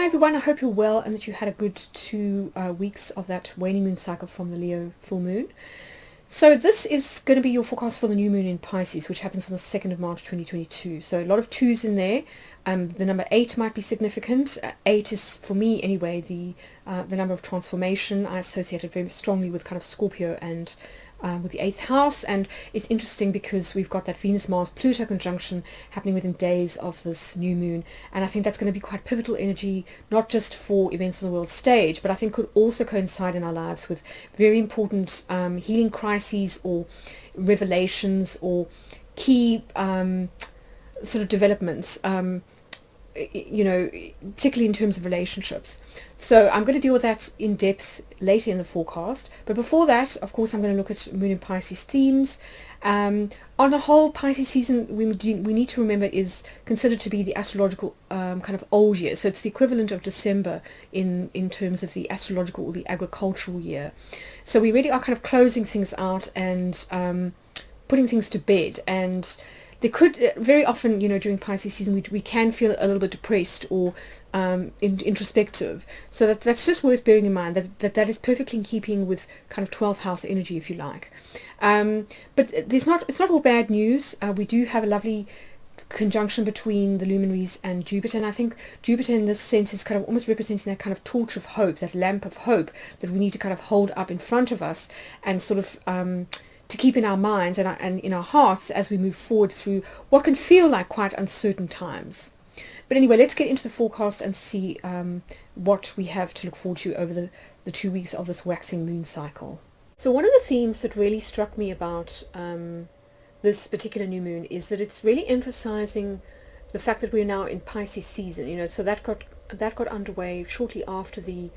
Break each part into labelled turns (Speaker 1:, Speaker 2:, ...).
Speaker 1: everyone, I hope you're well and that you had a good 2 weeks of that waning moon cycle from the Leo full moon. So this is going to be your forecast for the new moon in Pisces, which happens on the 2nd of March 2022. So a lot of twos in there. The number 8 might be significant. 8 is, for me anyway, the number of transformation. I associate it very strongly with kind of Scorpio and with the 8th house. And it's interesting because we've got that venus-mars-pluto conjunction happening within days of this new moon. And I think that's going to be quite pivotal energy, not just for events on the world stage, but I think could also coincide in our lives with very important healing crises or revelations or key sort of developments, particularly in terms of relationships. So I'm going to deal with that in depth later in the forecast. But before that, of course, I'm going to look at Moon and Pisces themes. On the whole, Pisces season, we need to remember, is considered to be the astrological kind of old year. So it's the equivalent of December in terms of the astrological or the agricultural year. So we really are kind of closing things out and putting things to bed. And they could very often, during Pisces season, we can feel a little bit depressed or introspective. So that's just worth bearing in mind, that is perfectly in keeping with kind of 12th house energy, if you like. But it's not all bad news. We do have a lovely conjunction between the luminaries and Jupiter, and I think Jupiter in this sense is kind of almost representing that kind of torch of hope, that lamp of hope that we need to kind of hold up in front of us and sort of to keep in our minds and in our hearts as we move forward through what can feel like quite uncertain times. But anyway, let's get into the forecast and see what we have to look forward to over the 2 weeks of this waxing moon cycle. So one of the themes that really struck me about this particular new moon is that it's really emphasizing the fact that we're now in Pisces season. So that got underway shortly after the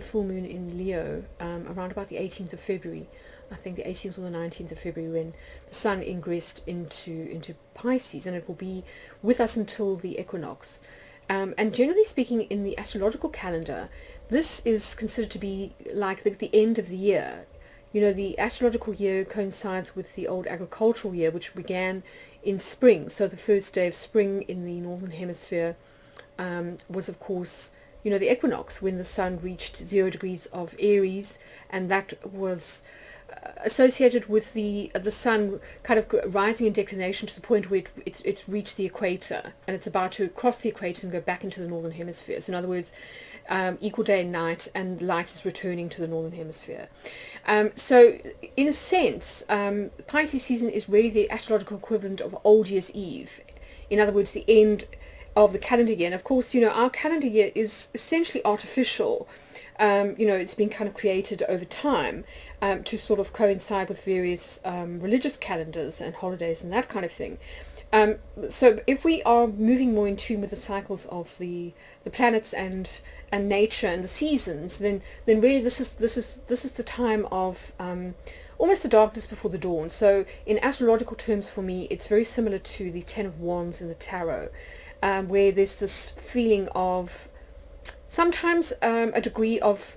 Speaker 1: full moon in Leo, around about the 18th of February. I think the 18th or the 19th of February, when the sun ingressed into Pisces, and it will be with us until the equinox. And generally speaking, in the astrological calendar, this is considered to be like the end of the year. The astrological year coincides with the old agricultural year, which began in spring. So the first day of spring in the northern hemisphere was, of course, the equinox, when the sun reached 0 degrees of Aries, and that was associated with the sun kind of rising in declination to the point where it's reached the equator, and it's about to cross the equator and go back into the northern hemisphere. So in other words, equal day and night, and light is returning to the northern hemisphere. So in a sense, Pisces season is really the astrological equivalent of Old Year's Eve. In other words, the end of the calendar year. And of course, our calendar year is essentially artificial. It's been kind of created over time to sort of coincide with various religious calendars and holidays and that kind of thing. So if we are moving more in tune with the cycles of the planets and nature and the seasons, then really this is the time of almost the darkness before the dawn. So in astrological terms, for me, it's very similar to the Ten of Wands in the tarot, where there's this feeling of sometimes a degree of,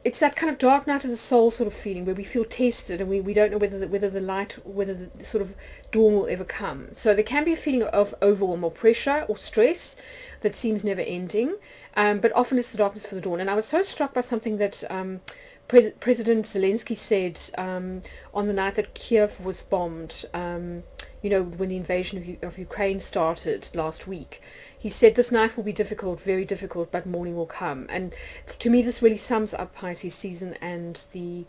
Speaker 1: it's that kind of dark night of the soul sort of feeling where we feel tested and we don't know whether the sort of dawn will ever come. So there can be a feeling of overwhelm or pressure or stress that seems never ending, but often it's the darkness for the dawn. And I was so struck by something that President Zelensky said on the night that Kiev was bombed, when the invasion of Ukraine started last week. He said, "This night will be difficult, very difficult, but morning will come." And to me, this really sums up Pisces season and the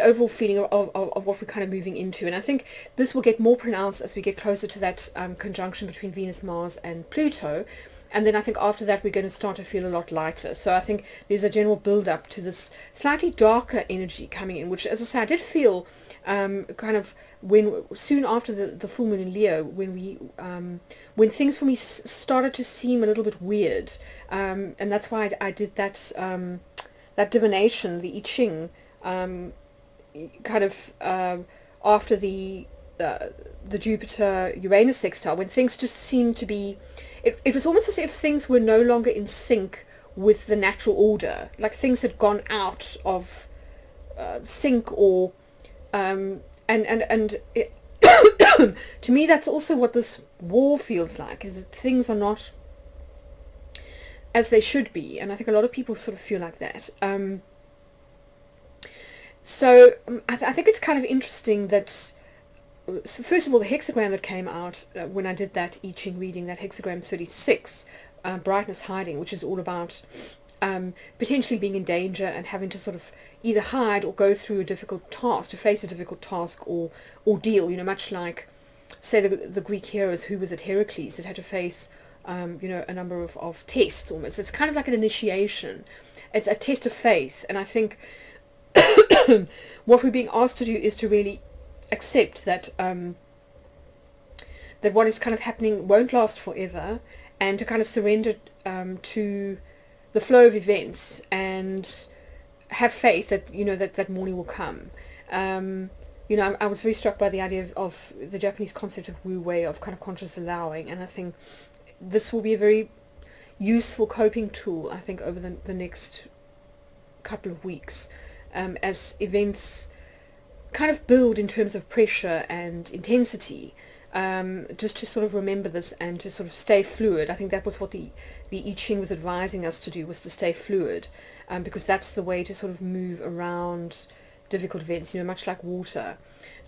Speaker 1: overall feeling of what we're kind of moving into. And I think this will get more pronounced as we get closer to that conjunction between Venus, Mars, and Pluto. And then I think after that, we're going to start to feel a lot lighter. So I think there's a general build-up to this slightly darker energy coming in, which, as I say, I did feel kind of soon after the full moon in Leo, when things for me started to seem a little bit weird. And that's why I did that divination, the I Ching, kind of after the Jupiter-Uranus sextile, when things just seemed to be, it was almost as if things were no longer in sync with the natural order, like things had gone out of sync, or and it, to me that's also what this war feels like, is that things are not as they should be, and I think a lot of people sort of feel like that. I think it's kind of interesting that, so first of all, the hexagram that came out when I did that I Ching reading, that hexagram 36, brightness hiding, which is all about potentially being in danger and having to sort of either hide or go through a difficult task, to face a difficult task or ordeal, much like, say, the Greek heroes who was at Heracles that had to face, a number of tests almost. It's kind of like an initiation. It's a test of faith. And I think what we're being asked to do is to really accept that that what is kind of happening won't last forever, and to kind of surrender to the flow of events and have faith that that morning will come. I was very struck by the idea of the Japanese concept of wu wei, of kind of conscious allowing, and I think this will be a very useful coping tool, I think, over the next couple of weeks, as events kind of build in terms of pressure and intensity, just to sort of remember this and to sort of stay fluid. I think that was what the I Ching was advising us to do, was to stay fluid, because that's the way to sort of move around difficult events, much like water.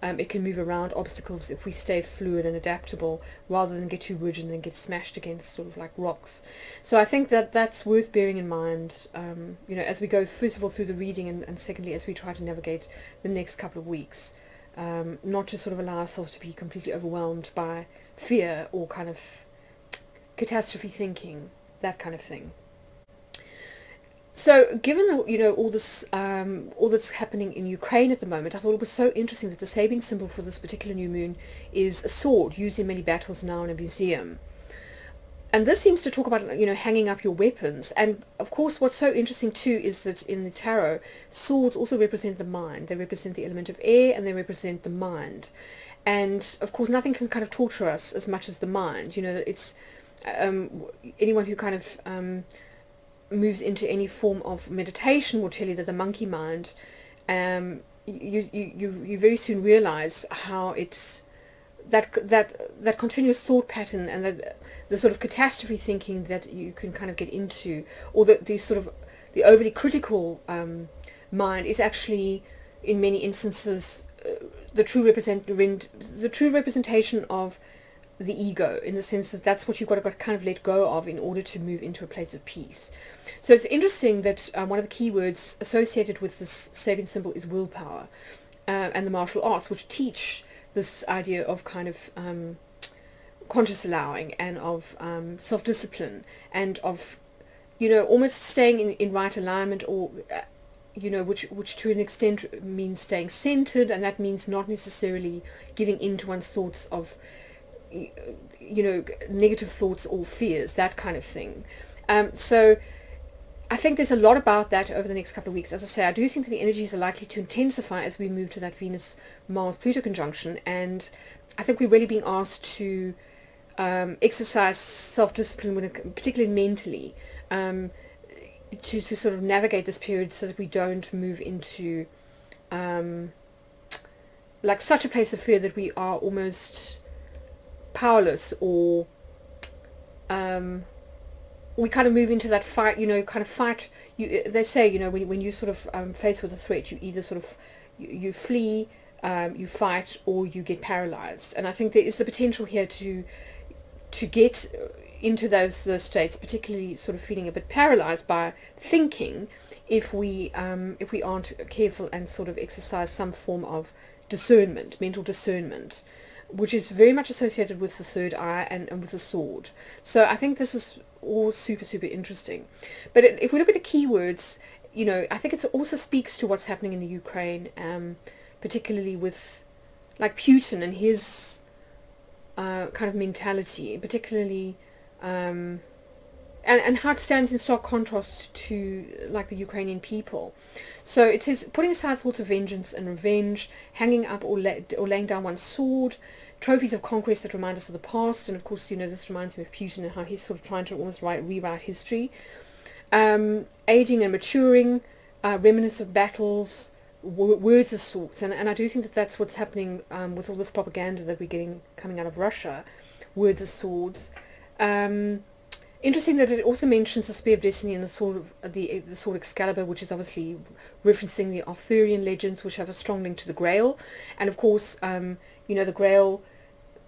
Speaker 1: It can move around obstacles if we stay fluid and adaptable, rather than get too rigid and then get smashed against sort of like rocks. So I think that that's worth bearing in mind, as we go, first of all, through the reading, and secondly, as we try to navigate the next couple of weeks. Not to sort of allow ourselves to be completely overwhelmed by fear or kind of catastrophe thinking, that kind of thing. So, given all this happening in Ukraine at the moment, I thought it was so interesting that the Sabian symbol for this particular new moon is a sword, used in many battles now in a museum. And this seems to talk about hanging up your weapons. And of course, what's so interesting too is that in the tarot, swords also represent the mind. They represent the element of air, and they represent the mind. And of course, nothing can kind of torture us as much as the mind. It's anyone who kind of moves into any form of meditation will tell you that the monkey mind, you very soon realize how it's that continuous thought pattern, and the sort of catastrophe thinking that you can kind of get into, or the overly critical mind is actually, in many instances, the true representation of the ego, in the sense that that's what you've got to kind of let go of in order to move into a place of peace. So it's interesting that one of the keywords associated with this Sabian symbol is willpower, and the martial arts, which teach this idea of kind of conscious allowing, and of self-discipline, and of almost staying in right alignment, or which to an extent means staying centered, and that means not necessarily giving in to one's thoughts of negative thoughts or fears, that kind of thing. So I think there's a lot about that over the next couple of weeks. As I say, I do think that the energies are likely to intensify as we move to that Venus-Mars-Pluto conjunction, and I think we're really being asked to exercise self-discipline, particularly mentally, to sort of navigate this period, so that we don't move into like such a place of fear that we are almost powerless, or we kind of move into that fight, kind of fight. They say, when you sort of faced with a threat, you either sort of you flee, you fight, or you get paralyzed. And I think there is the potential here to get into those states, particularly sort of feeling a bit paralyzed by thinking, if we aren't careful and sort of exercise some form of discernment, mental discernment, which is very much associated with the third eye and with the sword. So I think this is all super, super interesting. But if we look at the keywords, I think it also speaks to what's happening in the Ukraine, particularly with like Putin and his kind of mentality, particularly and how it stands in stark contrast to like the Ukrainian people. So it says putting aside thoughts of vengeance and revenge, hanging up or laying down one's sword, trophies of conquest that remind us of the past. And of course, this reminds me of Putin and how he's sort of trying to almost rewrite history. Aging and maturing, remnants of battles, words of sorts. And I do think that that's what's happening with all this propaganda that we're getting coming out of Russia, words of swords. Interesting that it also mentions the Spear of Destiny and the sword Excalibur, which is obviously referencing the Arthurian legends, which have a strong link to the Grail, and of course, the Grail.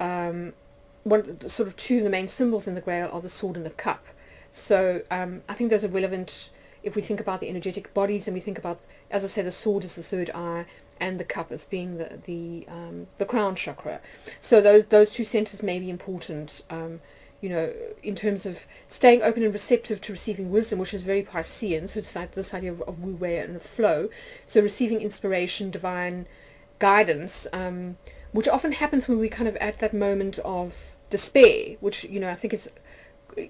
Speaker 1: Sort of two of the main symbols in the Grail are the sword and the cup. So I think those are relevant if we think about the energetic bodies, and we think about, as I said, the sword as the third eye, and the cup as being the crown chakra. So those two centers may be important. In terms of staying open and receptive to receiving wisdom, which is very Piscean, so it's like this idea of wu wei and flow. So receiving inspiration, divine guidance, which often happens when we kind of at that moment of despair, which I think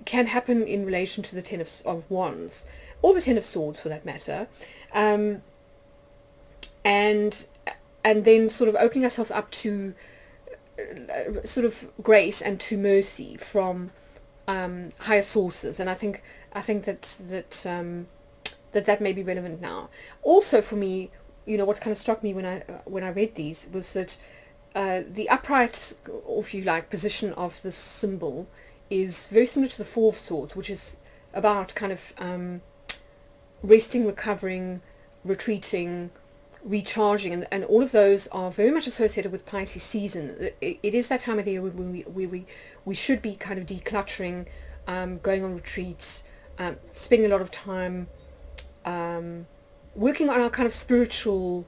Speaker 1: can happen in relation to the Ten of Wands, or the Ten of Swords for that matter, and then sort of opening ourselves up to sort of grace and to mercy from higher sources. And I think that may be relevant now. Also for me, what kind of struck me when I read these was that the upright, or if you like, position of this symbol is very similar to the Four of Swords, which is about kind of resting, recovering, retreating, recharging, and all of those are very much associated with Pisces season. It is that time of the year when we should be kind of decluttering, going on retreats, spending a lot of time working on our kind of spiritual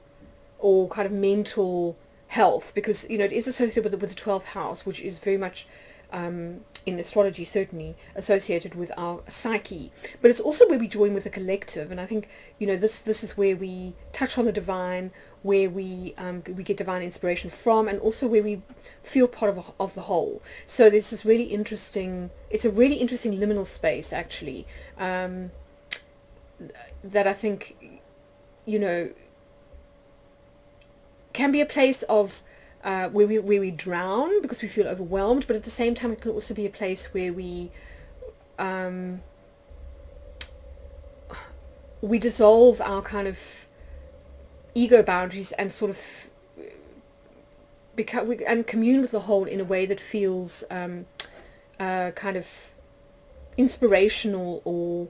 Speaker 1: or kind of mental health, because it is associated with the 12th house, which is very much in astrology certainly associated with our psyche, but it's also where we join with the collective. And I think this is where we touch on the divine, where we get divine inspiration from, and also where we feel part of the whole. So this is really interesting. It's a really interesting liminal space actually, that I think can be a place of where we drown because we feel overwhelmed, but at the same time it can also be a place where we dissolve our kind of ego boundaries and sort of and commune with the whole in a way that feels kind of inspirational or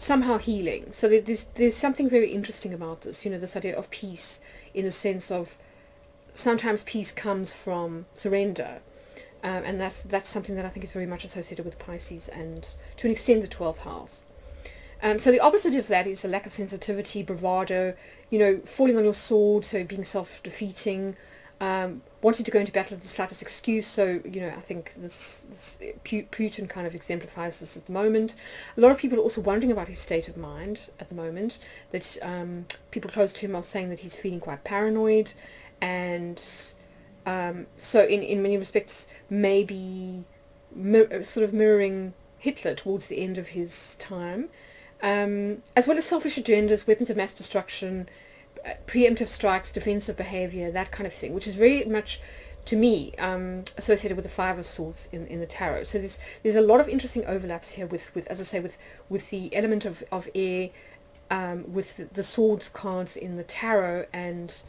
Speaker 1: somehow healing. So there's something very interesting about this, this idea of peace, in the sense of sometimes peace comes from surrender, and that's something that I think is very much associated with Pisces, and to an extent the 12th house. So the opposite of that is a lack of sensitivity, bravado, falling on your sword, so being self-defeating, wanting to go into battle at the slightest excuse. So I think this Putin kind of exemplifies this at the moment. A lot of people are also wondering about his state of mind at the moment, that people close to him are saying that he's feeling quite paranoid, and so in many respects maybe sort of mirroring Hitler towards the end of his time, as well as selfish agendas, weapons of mass destruction, preemptive strikes, defensive behavior, that kind of thing, which is very much, to me, associated with the Five of Swords in the tarot. So there's a lot of interesting overlaps here with as I say, with the element of air, with the swords cards in the tarot, and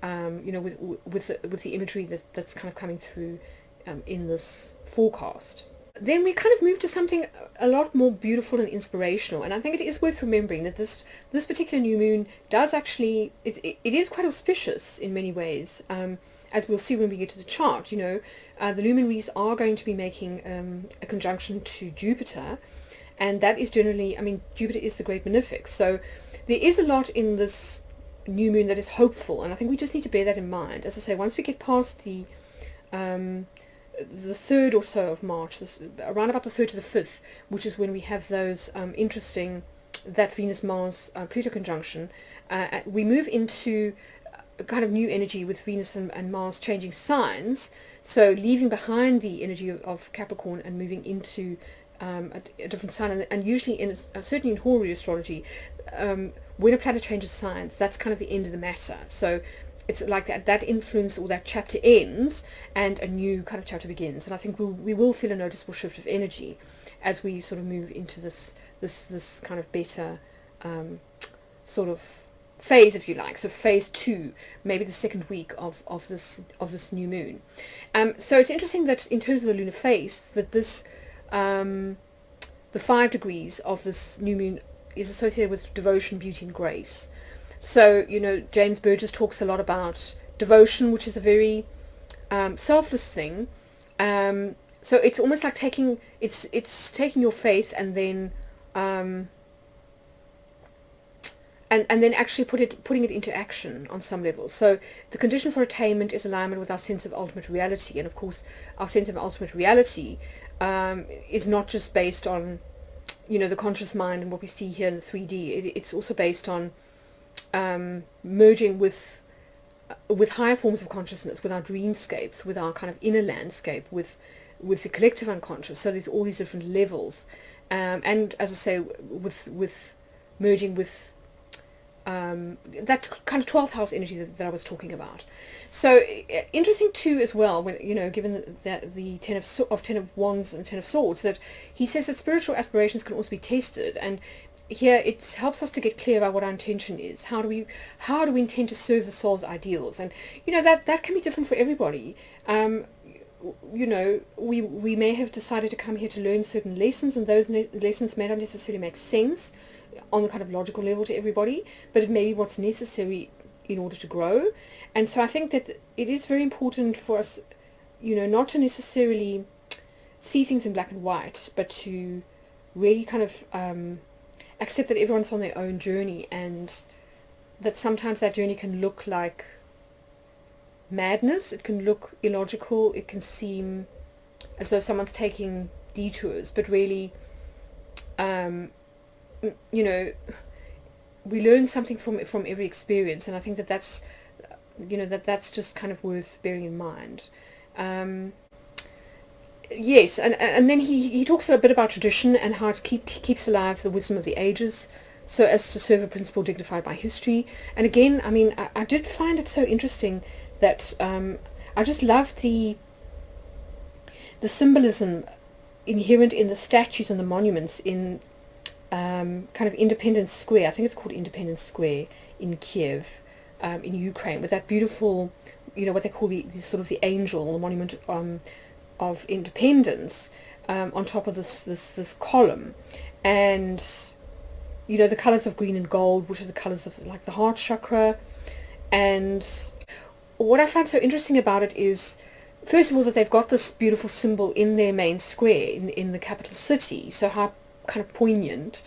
Speaker 1: with the imagery that's kind of coming through in this forecast. Then we kind of move to something a lot more beautiful and inspirational, and I think it is worth remembering that this particular new moon does actually, it is quite auspicious in many ways, as we'll see when we get to the chart. The luminaries are going to be making a conjunction to Jupiter, and that is generally, Jupiter is the great benefic, so there is a lot in this new moon that is hopeful, and I think we just need to bear that in mind. As I say, once we get past the 3rd or so of March, around about the 3rd to the 5th, which is when we have those interesting, that Venus-Mars-Pluto conjunction, we move into a kind of new energy with Venus and Mars changing signs, so leaving behind the energy of Capricorn and moving into a different sign. And usually, certainly in Horary astrology, when a planet changes signs, that's kind of the end of the matter. So it's like that influence or that chapter ends and a new kind of chapter begins. And I think we will feel a noticeable shift of energy as we sort of move into this kind of better sort of phase, if you like. So phase 2, maybe the second week of this new moon. So it's interesting that in terms of the lunar phase, that this the 5 degrees of this new moon is associated with devotion, beauty, and grace. So, you know, James Burgess talks a lot about devotion, which is a very selfless thing. So it's almost like taking your faith and then and then actually putting it into action on some level. So the condition for attainment is alignment with our sense of ultimate reality, and of course our sense of ultimate reality is not just based on, you know, the conscious mind and what we see here in the 3D. It's also based on merging with higher forms of consciousness, with our dreamscapes, with our kind of inner landscape, with the collective unconscious. So there's all these different levels, and as I say, with merging with that kind of 12th house energy that I was talking about. So interesting too as well, when, you know, given that the ten of Wands and 10 of Swords, that he says that spiritual aspirations can also be tested, and here it helps us to get clear about what our intention is. How do we intend to serve the soul's ideals? And you know, that can be different for everybody. You know, we may have decided to come here to learn certain lessons, and those lessons may not necessarily make sense on the kind of logical level to everybody, but it may be what's necessary in order to grow. And so I think that it is very important for us, you know, not to necessarily see things in black and white, but to really kind of accept that everyone's on their own journey, and that sometimes that journey can look like madness, it can look illogical, it can seem as though someone's taking detours, but really you know, we learn something from every experience, and I think that's, you know, that's just kind of worth bearing in mind. Yes, and then he talks a bit about tradition and how it keeps alive the wisdom of the ages, so as to serve a principle dignified by history. And again, I mean, I did find it so interesting that I just loved the symbolism inherent in the statues and the monuments in kind of Independence Square. I think it's called Independence Square in Kiev, in Ukraine, with that beautiful, you know, what they call the sort of the angel, the monument of independence, on top of this column, and you know, the colors of green and gold, which are the colors of like the heart chakra. And what I find so interesting about it is, first of all, that they've got this beautiful symbol in their main square in the capital city. So how kind of poignant.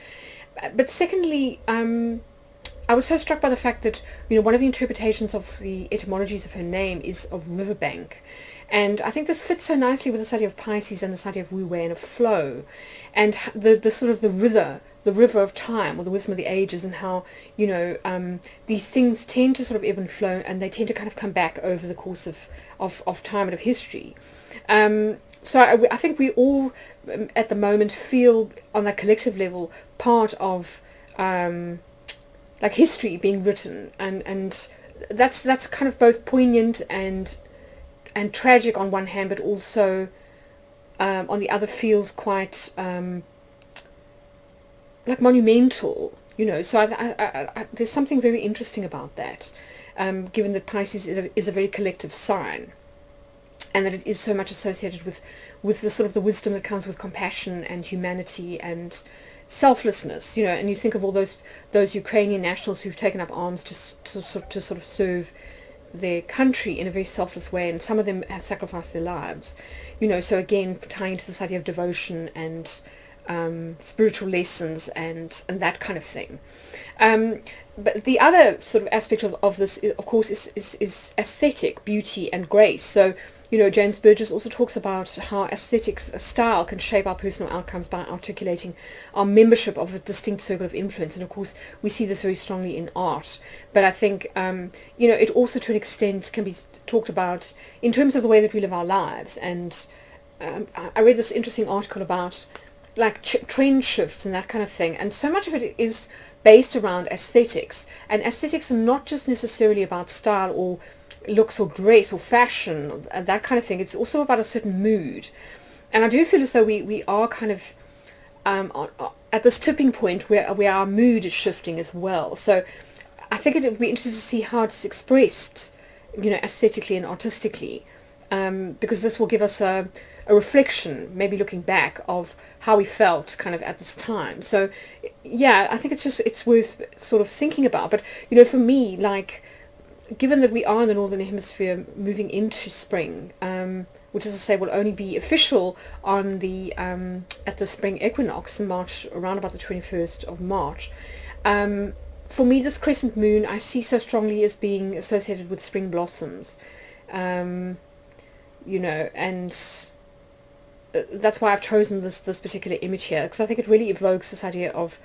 Speaker 1: But secondly, I was so struck by the fact that, you know, one of the interpretations of the etymologies of her name is of riverbank, and I think this fits so nicely with the study of Pisces and the study of wu-wei and of flow, and the sort of the river of time, or the wisdom of the ages, and how, you know, these things tend to sort of ebb and flow, and they tend to kind of come back over the course of time and of history. So I think we all at the moment feel on that collective level part of like history being written, and that's kind of both poignant and tragic on one hand, but also on the other feels quite like monumental, you know. So I, there's something very interesting about that, given that Pisces is a very collective sign, and that it is so much associated with the sort of the wisdom that comes with compassion and humanity and selflessness, you know. And you think of all those Ukrainian nationals who've taken up arms to sort of serve their country in a very selfless way, and some of them have sacrificed their lives, you know. So again, tying into this idea of devotion and spiritual lessons and that kind of thing. But the other sort of aspect of this, is, of course, is aesthetic, beauty and grace. So, you know, James Burgess also talks about how aesthetics, style, can shape our personal outcomes by articulating our membership of a distinct circle of influence. And of course, we see this very strongly in art. But I think, you know, it also to an extent can be talked about in terms of the way that we live our lives. And I read this interesting article about like trend shifts and that kind of thing. And so much of it is based around aesthetics. And aesthetics are not just necessarily about style or looks or dress or fashion and that kind of thing. It's also about a certain mood, and I do feel as though we are kind of at this tipping point where our mood is shifting as well. So I think it would be interesting to see how it's expressed, aesthetically and artistically, because this will give us a reflection, maybe looking back, of how we felt kind of at this time. So yeah, I think it's worth sort of thinking about. But for me, like, given that we are in the northern hemisphere moving into spring, which, as I say, will only be official on the at the spring equinox in March, around about the 21st of March. For me, this crescent moon I see so strongly as being associated with spring blossoms, and that's why I've chosen this particular image here, because I think it really evokes this idea of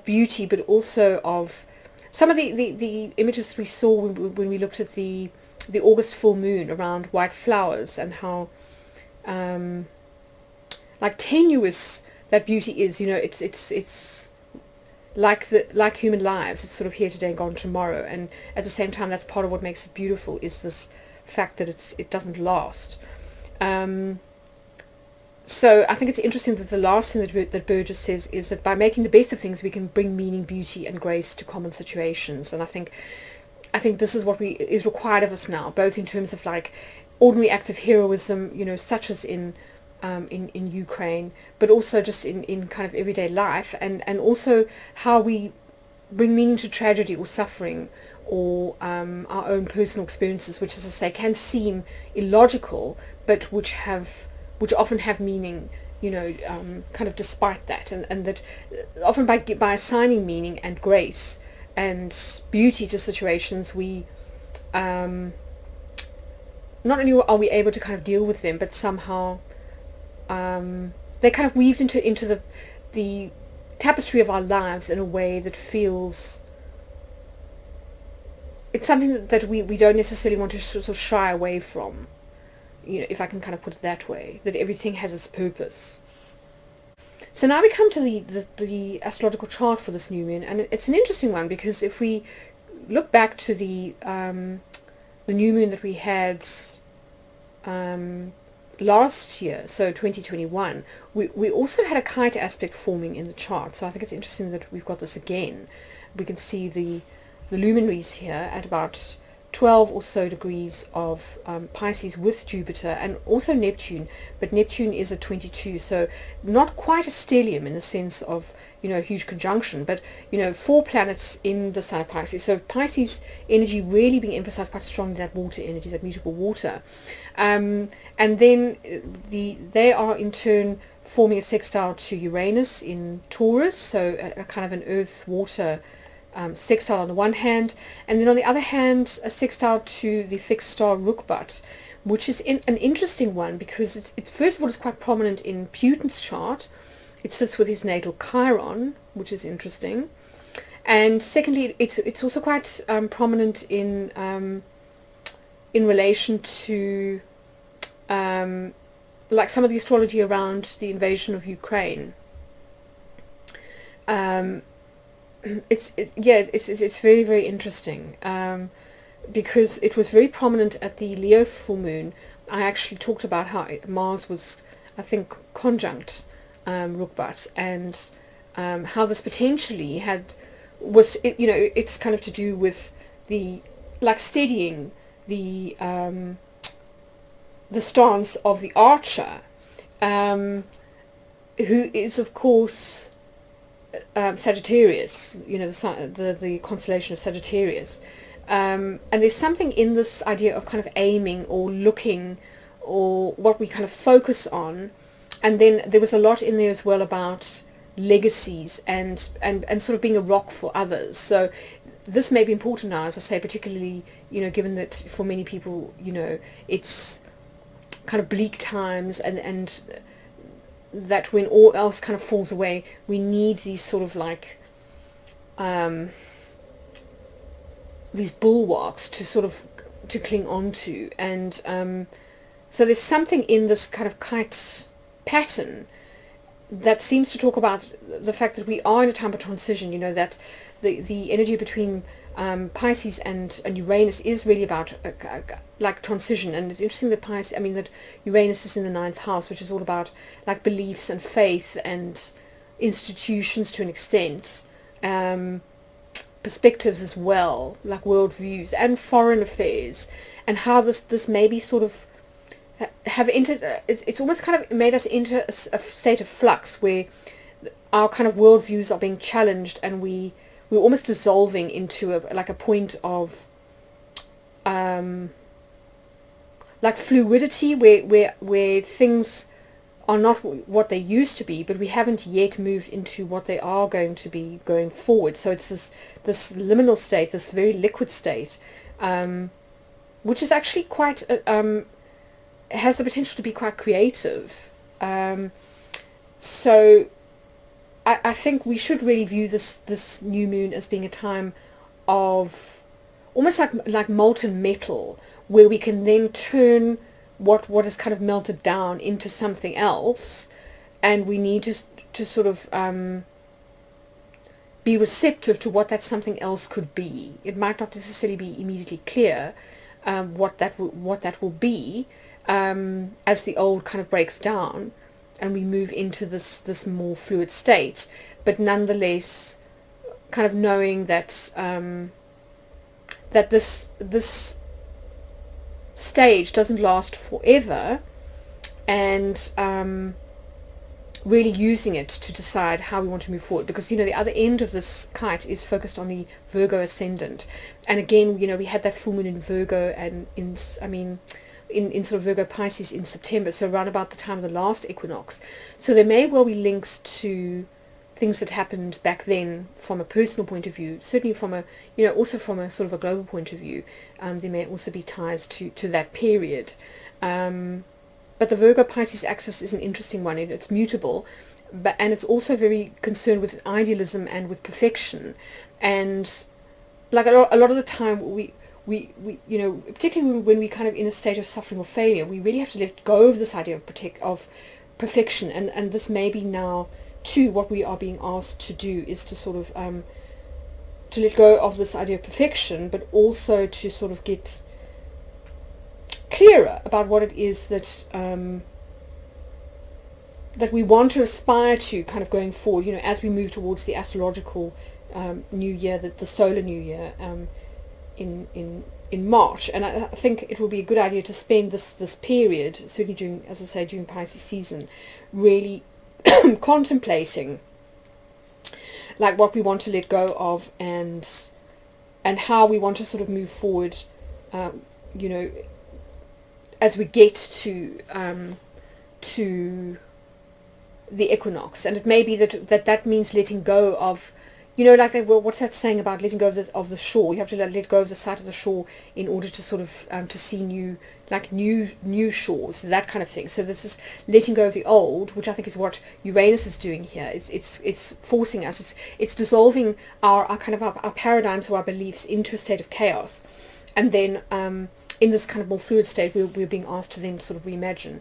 Speaker 1: beauty, but also of some of the images we saw when we looked at the August full moon around white flowers, and how like tenuous that beauty is. It's like human lives. It's sort of here today and gone tomorrow, and at the same time, that's part of what makes it beautiful, is this fact that it doesn't last. So I think it's interesting that the last thing that Burgess says is that by making the best of things, we can bring meaning, beauty, and grace to common situations. And I think this is what is required of us now, both in terms of like ordinary acts of heroism, such as in Ukraine, but also just in kind of everyday life, and also how we bring meaning to tragedy or suffering, or our own personal experiences, which, as I say, can seem illogical, but which often have meaning, kind of despite that, and that often by assigning meaning and grace and beauty to situations, we not only are we able to kind of deal with them, but somehow they're kind of weaved into the tapestry of our lives in a way that feels, it's something that we don't necessarily want to sort of shy away from, if I can kind of put it that way, that everything has its purpose. So now we come to the astrological chart for this new moon, and it's an interesting one, because if we look back to the new moon that we had last year, so 2021, we also had a kite aspect forming in the chart. So I think it's interesting that we've got this again. We can see the luminaries here at about 12 or so degrees of Pisces with Jupiter, and also Neptune, but Neptune is at 22, so not quite a stellium in the sense of a huge conjunction, but 4 planets in the sign of Pisces. So Pisces energy really being emphasized quite strongly, that water energy, that mutable water, and then they are in turn forming a sextile to Uranus in Taurus, so a kind of an earth water sextile on the one hand, and then on the other hand a sextile to the fixed star Rukbat, which is an interesting one, because it's first of all, it's quite prominent in Putin's chart. It sits with his natal Chiron, which is interesting, and secondly, it's also quite prominent in relation to like some of the astrology around the invasion of Ukraine. It's very, very interesting, because it was very prominent at the Leo full moon. I actually talked about how Mars was, I think, conjunct Rukbat, and how this potentially it's kind of to do with the steadying the stance of the archer, who is of course Sagittarius, the constellation of Sagittarius, and there's something in this idea of kind of aiming or looking, or what we kind of focus on. And then there was a lot in there as well about legacies and sort of being a rock for others. So this may be important now, as I say, particularly given that for many people it's kind of bleak times, and that when all else kind of falls away, we need these sort of like these bulwarks to cling on to. And so there's something in this kind of kite pattern that seems to talk about the fact that we are in a time of transition, that the energy between Pisces and Uranus is really about like transition. And it's interesting that that Uranus is in the 9th house, which is all about like beliefs and faith and institutions to an extent, perspectives as well, like worldviews and foreign affairs, and how this maybe sort of have entered, it's almost kind of made us enter a state of flux where our kind of worldviews are being challenged, and we're almost dissolving into like a point of like fluidity, where things are not what they used to be, but we haven't yet moved into what they are going to be going forward. So it's this liminal state, this very liquid state, which is actually quite has the potential to be quite creative. So I think we should really view this new moon as being a time of almost like molten metal, where we can then turn what is kind of melted down into something else, and we need to sort of be receptive to what that something else could be. It might not necessarily be immediately clear what that will be, as the old kind of breaks down and we move into this more fluid state, but nonetheless kind of knowing that that this stage doesn't last forever, and really using it to decide how we want to move forward, because the other end of this kite is focused on the Virgo ascendant, and again we had that full moon in Virgo and in sort of Virgo-Pisces in September, so around about the time of the last equinox. So there may well be links to things that happened back then from a personal point of view, certainly from a, also from a sort of a global point of view. There may also be ties to that period. But the Virgo-Pisces axis is an interesting one. It's mutable, and it's also very concerned with idealism and with perfection. And like a lot of the time we particularly when we kind of in a state of suffering or failure, we really have to let go of this idea of perfection, and this may be now too what we are being asked to do, is to sort of to let go of this idea of perfection, but also to sort of get clearer about what it is that that we want to aspire to kind of going forward, as we move towards the astrological new year, the solar new year, in March. And I think it will be a good idea to spend this period, certainly during, as I say, during Pisces season, really contemplating like what we want to let go of, and how we want to sort of move forward, as we get to the equinox. And it may be that means letting go of, like what's that saying about letting go of the shore? You have to let go of the sight of the shore in order to sort of to see new shores, that kind of thing. So this is letting go of the old, which I think is what Uranus is doing here. It's forcing us. It's dissolving our kind of our paradigms or our beliefs into a state of chaos, and then in this kind of more fluid state, we're being asked to then sort of reimagine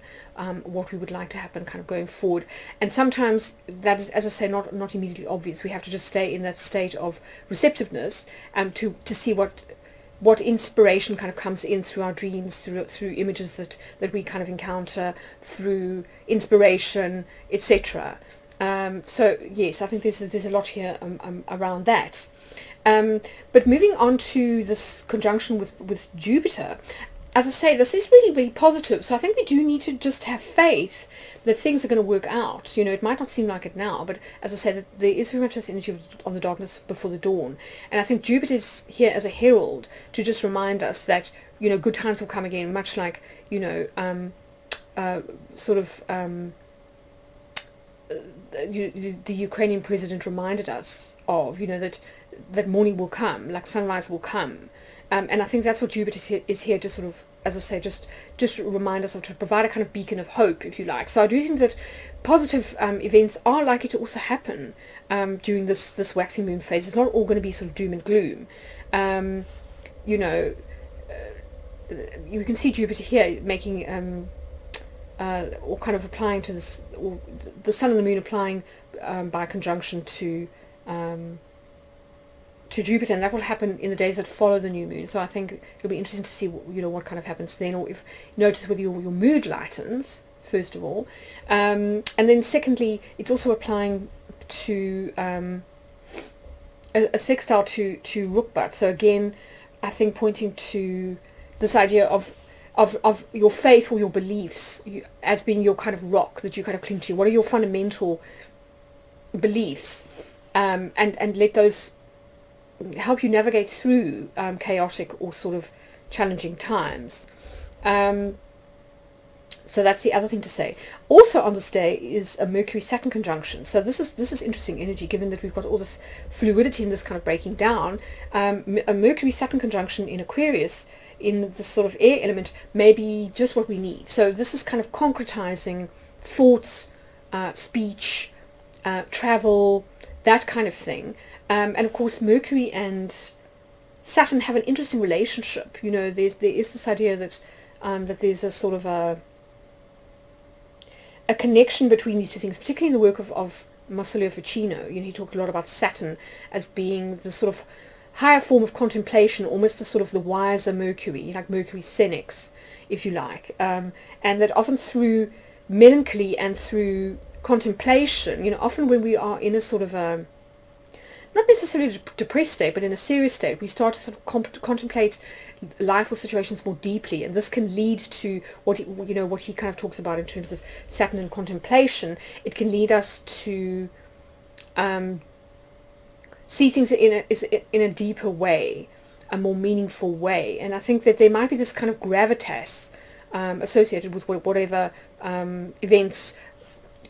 Speaker 1: what we would like to happen kind of going forward. And sometimes that is, as I say, not immediately obvious. We have to just stay in that state of receptiveness to see what inspiration kind of comes in through our dreams, through images that we kind of encounter, through inspiration, etc. So yes, I think there's a lot here around that. But moving on to this conjunction with Jupiter, as I say, this is really, really positive. So I think we do need to just have faith that things are going to work out. It might not seem like it now, but as I say, that there is very much this energy of the darkness before the dawn. And I think Jupiter is here as a herald to just remind us that, good times will come again, much like, the Ukrainian president reminded us of, that morning will come, like sunrise will come. And I think that's what Jupiter is here to sort of, as I say, just remind us of, to provide a kind of beacon of hope, if you like. So I do think that positive events are likely to also happen during this waxing moon phase. It's not all going to be sort of doom and gloom. You can see Jupiter here making or kind of applying to this, or the sun and the moon applying by conjunction to Jupiter, and that will happen in the days that follow the new moon. So I think it'll be interesting to see what kind of happens then, or if notice whether your mood lightens first of all, and then secondly, it's also applying to a sextile to Rukbat. So again, I think pointing to this idea of your faith or your beliefs as being your kind of rock that you kind of cling to. What are your fundamental beliefs? And let those help you navigate through chaotic or sort of challenging times. So that's the other thing to say. Also on this day is a Mercury-Saturn conjunction. So this is interesting energy, given that we've got all this fluidity and this kind of breaking down. A Mercury-Saturn conjunction in Aquarius, in this sort of air element, may be just what we need. So this is kind of concretizing thoughts, speech, travel, that kind of thing. And of course, Mercury and Saturn have an interesting relationship. You know, there is this idea that that there's a sort of a connection between these two things, particularly in the work of Marsilio Ficino. You know, he talked a lot about Saturn as being the sort of higher form of contemplation, almost the sort of the wiser Mercury, like Mercury Senex, if you like, and that often through melancholy and through contemplation, you know, often when we are in a sort of a not necessarily a depressed state, but in a serious state, we start to sort of contemplate life or situations more deeply, and this can lead to what he kind of talks about in terms of Saturn and contemplation. It can lead us to see things in a deeper way, a more meaningful way, and I think that there might be this kind of gravitas associated with whatever events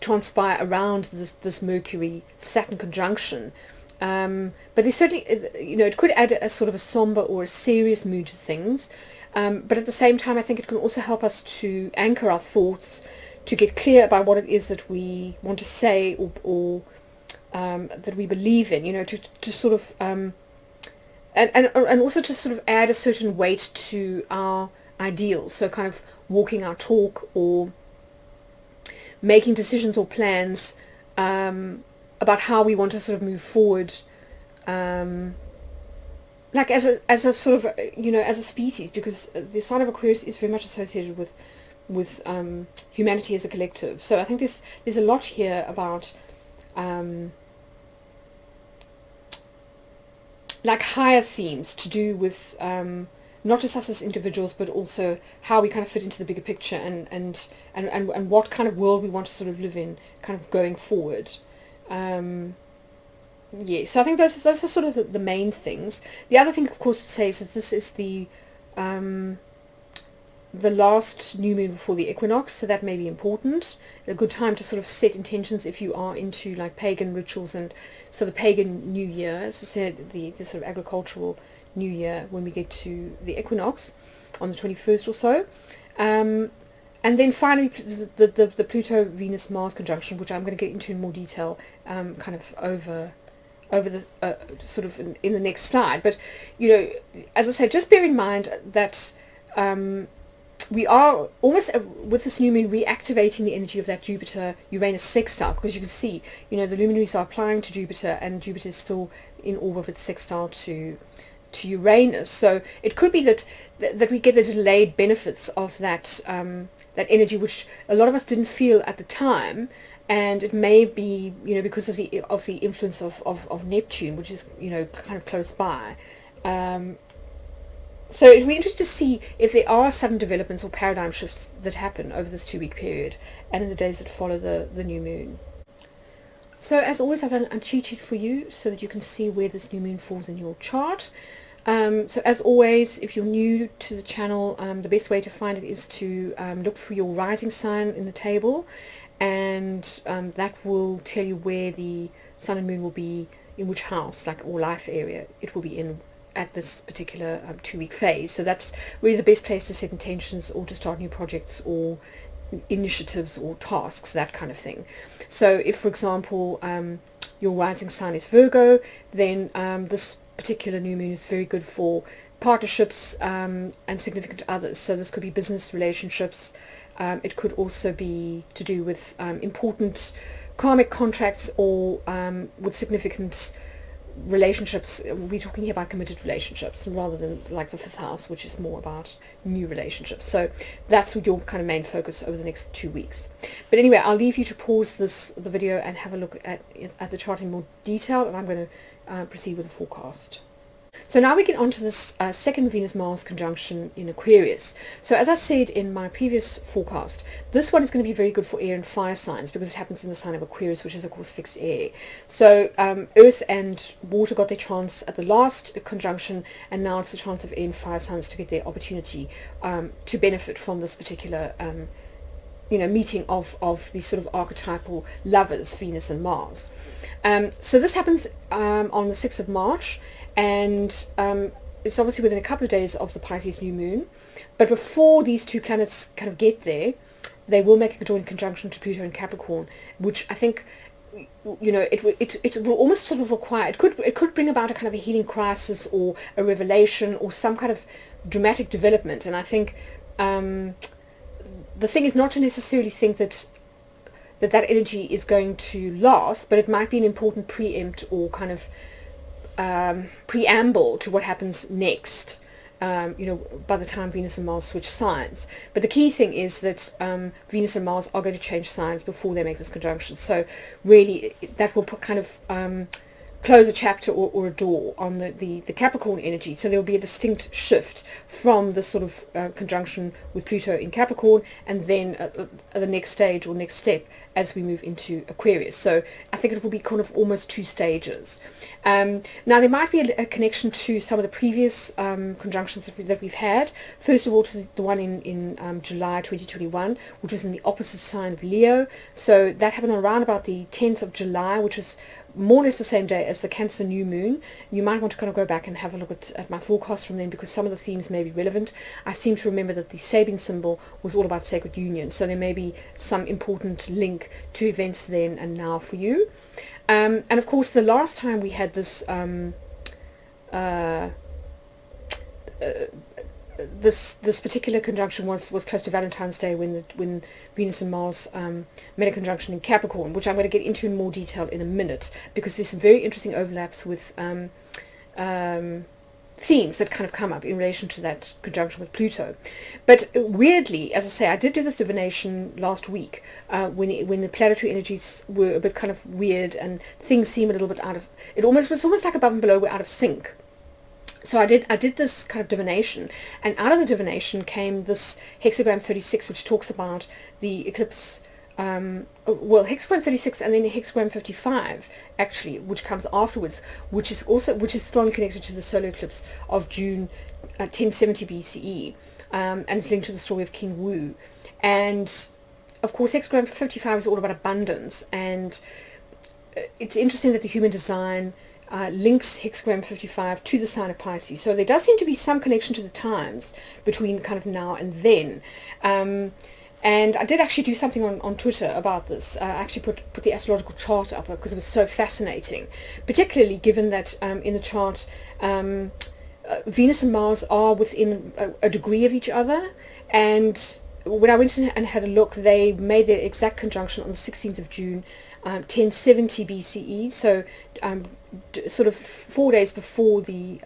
Speaker 1: transpire around this Mercury Saturn conjunction. But there's certainly, you know, it could add a sort of a somber or a serious mood to things, but at the same time I think it can also help us to anchor our thoughts, to get clear about what it is that we want to say or that we believe in, you know, to sort of and also to sort of add a certain weight to our ideals, so kind of walking our talk or making decisions or plans about how we want to sort of move forward, like as a sort of, you know, as a species, because the sign of Aquarius is very much associated with humanity as a collective. So I think there's a lot here about like higher themes to do with not just us as individuals, but also how we kind of fit into the bigger picture and what kind of world we want to sort of live in, kind of going forward. Yeah, so I think those are sort of the main things. The other thing, of course, to say is that this is the last new moon before the equinox, so that may be important. A good time to sort of set intentions if you are into like pagan rituals and so the pagan new year, as I said, the sort of agricultural new year when we get to the equinox on the 21st or so. And then finally, the Pluto Venus-Mars conjunction, which I'm going to get into in more detail, kind of over the sort of in the next slide. But you know, as I said, just bear in mind that we are almost with this new moon reactivating the energy of that Jupiter-Uranus sextile, because you can see, you know, the luminaries are applying to Jupiter, and Jupiter is still in orbit with sextile to Uranus. So it could be that we get the delayed benefits of that that energy, which a lot of us didn't feel at the time, and it may be, you know, because of the influence of Neptune, which is, you know, kind of close by. So it'll be interesting to see if there are sudden developments or paradigm shifts that happen over this 2-week period and in the days that follow the new moon. So as always, I've done a cheat sheet for you so that you can see where this new moon falls in your chart. So as always, if you're new to the channel, the best way to find it is to look for your rising sign in the table, and that will tell you where the sun and moon will be, in which house, like, or life area it will be in at this particular 2-week phase. So that's really the best place to set intentions or to start new projects or initiatives or tasks, that kind of thing. So if, for example, your rising sign is Virgo, then this particular new moon is very good for partnerships and significant others. So this could be business relationships. It could also be to do with important karmic contracts or with significant relationships. We're talking here about committed relationships rather than like the 5th house, which is more about new relationships. So that's your kind of main focus over the next 2 weeks. But anyway, I'll leave you to pause the video and have a look at the chart in more detail, and I'm going to proceed with the forecast. So now we get on to this second Venus-Mars conjunction in Aquarius. So as I said in my previous forecast, this one is going to be very good for air and fire signs because it happens in the sign of Aquarius, which is of course fixed air. So earth and water got their chance at the last conjunction, and now it's the chance of air and fire signs to get their opportunity to benefit from this particular meeting of these sort of archetypal lovers, Venus and Mars. So this happens on the 6th of March, and it's obviously within a couple of days of the Pisces New Moon. But before these two planets kind of get there, they will make a joint conjunction to Pluto and Capricorn, which I think, it will almost sort of require, it could bring about a kind of a healing crisis or a revelation or some kind of dramatic development. And I think the thing is not to necessarily think that energy is going to last, but it might be an important preempt or kind of preamble to what happens next, by the time Venus and Mars switch signs. But the key thing is that Venus and Mars are going to change signs before they make this conjunction. So really that will put kind of close a chapter or a door on the Capricorn energy. So there will be a distinct shift from this sort of conjunction with Pluto in Capricorn, and then the next stage or next step as we move into Aquarius. So I think it will be kind of almost two stages. Now there might be a connection to some of the previous conjunctions that we've had. First of all, to the one in July 2021, which was in the opposite sign of Leo. So that happened around about the 10th of July, which was more or less the same day as the Cancer New Moon. You might want to kind of go back and have a look at my forecast from then, because some of the themes may be relevant. I seem to remember that the Sabian symbol was all about sacred union, so there may be some important link to events then and now for you. And of course, the last time we had this this particular conjunction was close to Valentine's Day, when Venus and Mars made a conjunction in Capricorn, which I'm going to get into in more detail in a minute, because there's some very interesting overlaps with themes that kind of come up in relation to that conjunction with Pluto. But weirdly, as I say, I did do this divination last week when the planetary energies were a bit kind of weird and things seem a little bit out of, it was almost like above and below were out of sync. So I did this kind of divination, and out of the divination came this hexagram 36, which talks about the eclipse, hexagram 36 and then the hexagram 55 actually, which comes afterwards, which is strongly connected to the solar eclipse of June 1070 BCE, and it's linked to the story of King Wu. And of course hexagram 55 is all about abundance, and it's interesting that the human design links hexagram 55 to the sign of Pisces. So there does seem to be some connection to the times between kind of now and then. And I did actually do something on Twitter about this. I actually put the astrological chart up because it was so fascinating, particularly given that in the chart Venus and Mars are within a degree of each other. And when I went and had a look, they made their exact conjunction on the 16th of June 1070 BCE, so sort of 4 days before the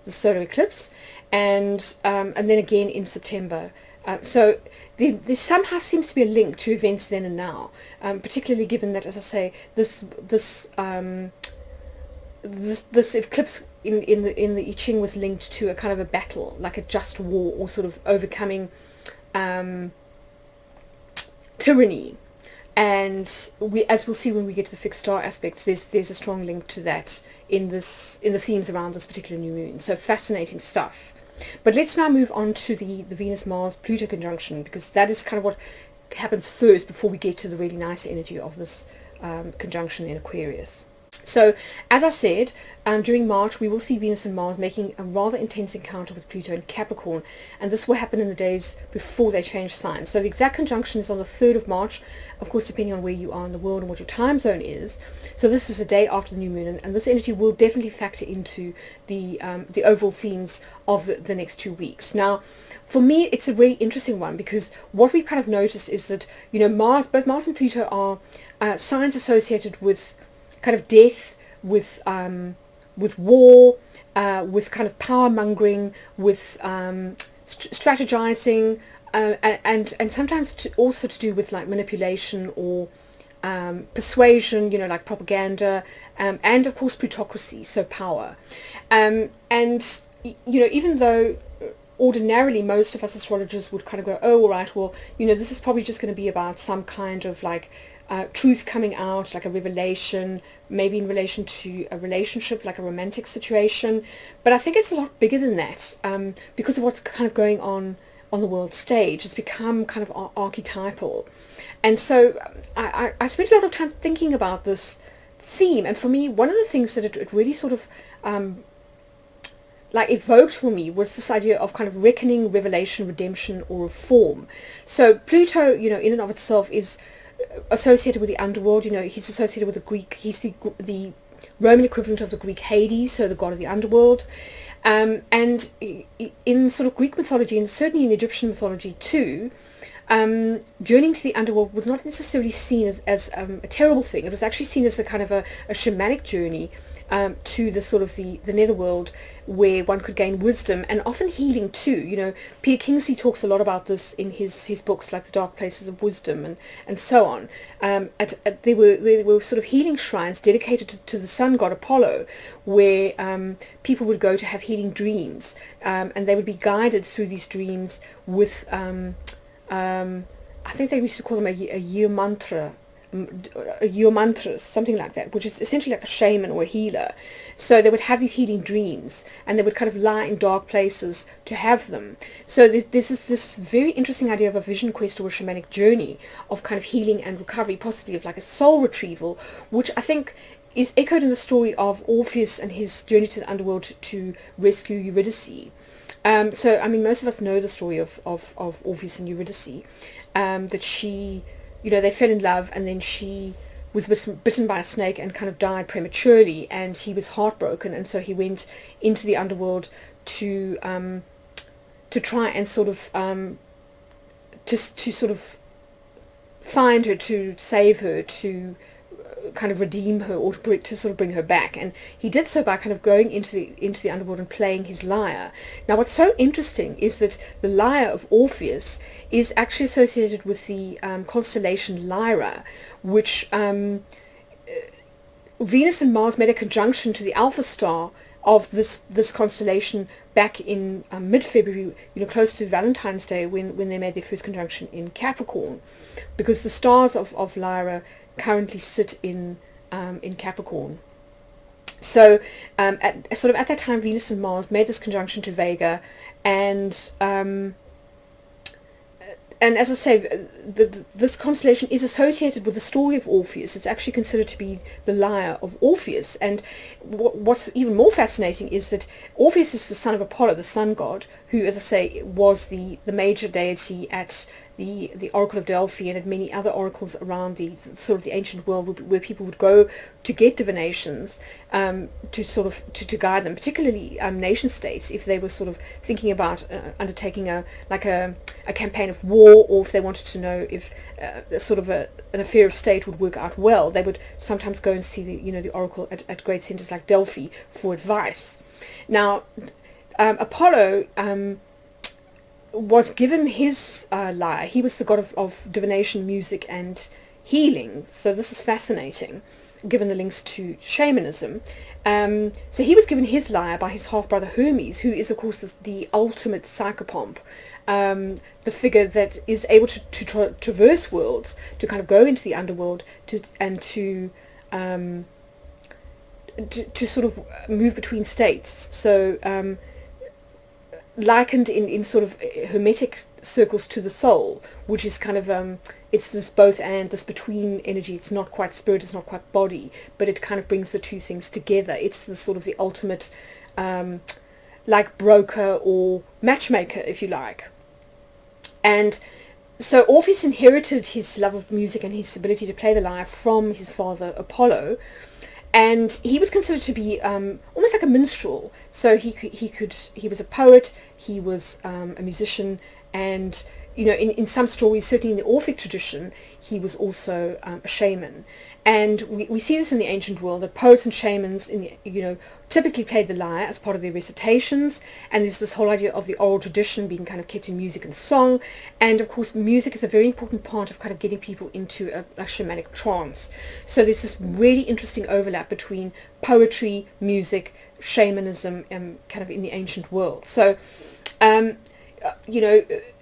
Speaker 1: solar eclipse, and then again in September. So there somehow seems to be a link to events then and now, particularly given that, as I say, this eclipse in the I Ching was linked to a kind of a battle, like a just war, or sort of overcoming tyranny. And as we'll see when we get to the fixed star aspects, there's a strong link to that in the themes around this particular new moon. So fascinating stuff. But let's now move on to the Venus-Mars-Pluto conjunction, because that is kind of what happens first before we get to the really nice energy of this conjunction in Aquarius. So, as I said, during March we will see Venus and Mars making a rather intense encounter with Pluto in Capricorn, and this will happen in the days before they change signs. So the exact conjunction is on the 3rd of March, of course depending on where you are in the world and what your time zone is. So this is the day after the new moon, and this energy will definitely factor into the overall themes of the next 2 weeks. Now, for me, it's a really interesting one, because what we've kind of noticed is that, both Mars and Pluto are signs associated with kind of death, with war, with kind of power mongering, with strategizing, and sometimes also to do with like manipulation or persuasion, like propaganda, and of course plutocracy, so power. And even though ordinarily most of us astrologers would kind of go, oh, all right, well, this is probably just going to be about some kind of like truth coming out, like a revelation, maybe in relation to a relationship, like a romantic situation. But I think it's a lot bigger than that, because of what's kind of going on the world stage. It's become kind of archetypal. And so I spent a lot of time thinking about this theme. And for me, one of the things that it really sort of like evoked for me was this idea of kind of reckoning, revelation, redemption, or reform. So Pluto, in and of itself is associated with the underworld. He's associated with the Greek, he's the Roman equivalent of the Greek Hades, so the god of the underworld. And in sort of Greek mythology, and certainly in Egyptian mythology too, journeying to the underworld was not necessarily seen as a terrible thing. It was actually seen as a kind of a shamanic journey to the sort of the netherworld, where one could gain wisdom and often healing too. Peter Kingsley talks a lot about this in his books, like The Dark Places of Wisdom and so on. There were sort of healing shrines dedicated to the sun god Apollo, where people would go to have healing dreams, and they would be guided through these dreams with I think they used to call them a year mantra, your mantras, something like that, which is essentially like a shaman or a healer. So they would have these healing dreams, and they would kind of lie in dark places to have them. So this is this very interesting idea of a vision quest or a shamanic journey of kind of healing and recovery, possibly of like a soul retrieval, which I think is echoed in the story of Orpheus and his journey to the underworld to rescue Eurydice. So, I mean, most of us know the story of Orpheus and Eurydice, that she, they fell in love, and then she was bitten by a snake and kind of died prematurely, and he was heartbroken, and so he went into the underworld to try and sort of to sort of find her, to save her, to kind of redeem her, or to sort of bring her back. And he did so by kind of going into the underworld and playing his lyre. Now what's so interesting is that the lyre of Orpheus is actually associated with the constellation Lyra, which Venus and Mars made a conjunction to the Alpha star of this constellation back in mid-February, close to Valentine's Day, when they made their first conjunction in Capricorn, because the stars of Lyra currently sit in Capricorn. So at that time, Venus and Mars made this conjunction to Vega, and as I say, this constellation is associated with the story of Orpheus. It's actually considered to be the lyre of Orpheus. And what's even more fascinating is that Orpheus is the son of Apollo, the sun god, who, as I say, was the major deity at the Oracle of Delphi and at many other oracles around the sort of the ancient world, where people would go to get divinations, to sort of to guide them, particularly nation states, if they were sort of thinking about undertaking a campaign of war, or if they wanted to know if sort of an affair of state would work out well. They would sometimes go and see the oracle at great centers like Delphi for advice. Now Apollo was given his lyre. He was the god of divination, music, and healing. So this is fascinating, given the links to shamanism. So he was given his lyre by his half-brother Hermes, who is, of course, the ultimate psychopomp, the figure that is able to traverse worlds, to kind of go into the underworld, to sort of move between states. So likened in sort of hermetic circles to the soul, which is kind of it's this both and, this between energy. It's not quite spirit, it's not quite body, but it kind of brings the two things together. It's the sort of the ultimate like broker or matchmaker, if you like. And so Orpheus inherited his love of music and his ability to play the lyre from his father Apollo, and he was considered to be almost like a minstrel. So he was a poet, he was a musician, and in some stories, certainly in the Orphic tradition, he was also a shaman. And we see this in the ancient world, that poets and shamans typically played the lyre as part of their recitations, and there's this whole idea of the oral tradition being kind of kept in music and song. And of course music is a very important part of kind of getting people into a shamanic trance. So there's this really interesting overlap between poetry, music, shamanism, kind of in the ancient world. So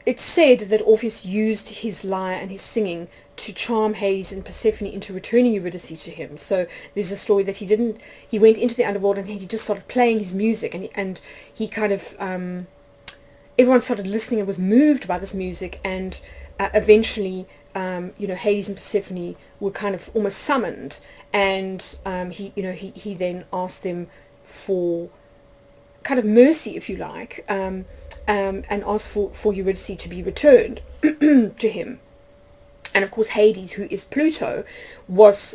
Speaker 1: it's said that Orpheus used his lyre and his singing to charm Hades and Persephone into returning Eurydice to him. So there's a story that he went into the underworld and he just started playing his music, and he kind of, everyone started listening and was moved by this music, and eventually, Hades and Persephone were kind of almost summoned, and he then asked them for kind of mercy, if you like, and asked for Eurydice to be returned to him. And of course Hades, who is Pluto, was